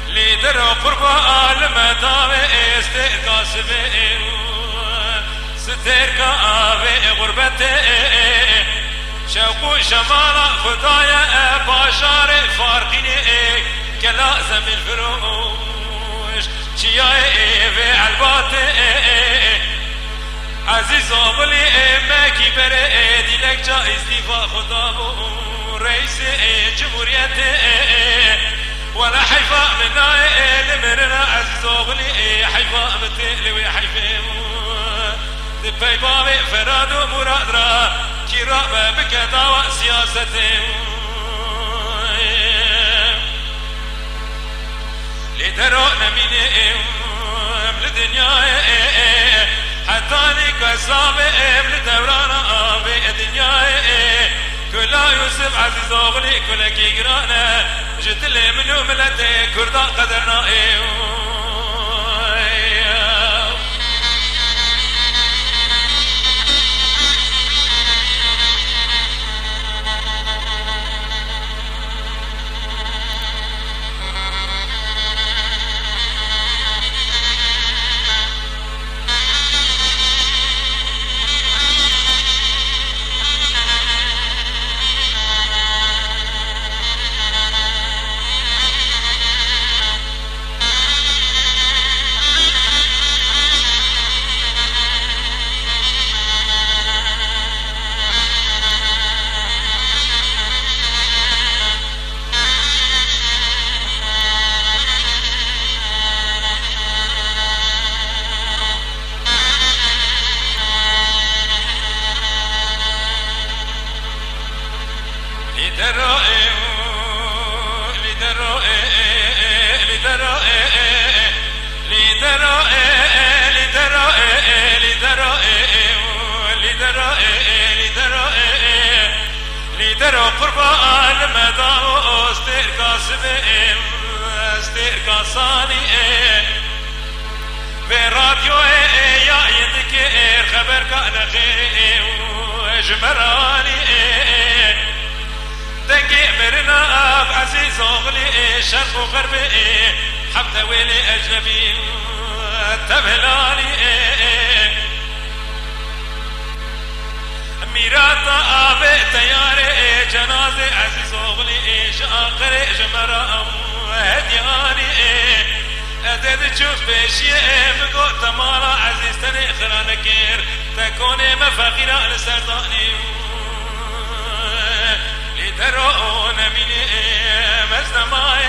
لدرو قربان المدام استرقى سترقى بغربته شوق شمال خدايا باشار فارقيني كلازم الفروش شياي بعلباته عزيز أغلي ماكي بريدي لك جائز دفاع خدابو رئيس جمهوريته ولا حيفاء منا لمرنا عزيز أغلي حيفاء متلوي حيفاء دبي بابي فرادو مراد را كرابة بكداوة سياسته لدرو نميني لدنيا حتاني كسامي لدورانا بالدنيا كلا يوسف عزيز أغلي كلا كيقرانا جدلي منو ملتي كردا قدرنا لدرو قربان مدام استرقى سبئ استرقى صاني براديو يا يذكر خبر كان خير وجمراني دنقي مرنا عزيز أغلي شرق وغربي حمد ويلي أجنبي تبهلاني ميراتا آبي تياري جنازي عزيز أغلي شاقري جمرام هدياني أدد تشوف بشي مقو تمالا عزيز تني خرانكير تكوني مفاقيرا لسرطاني لدرو نميني مزنماي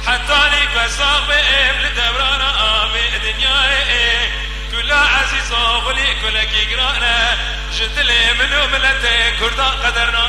حتى لي قصاق بإم لدورانا آبي دنياي كلا عزيز أغلي كلا كيقرانا جدلي منو ملتي كردا قدرنا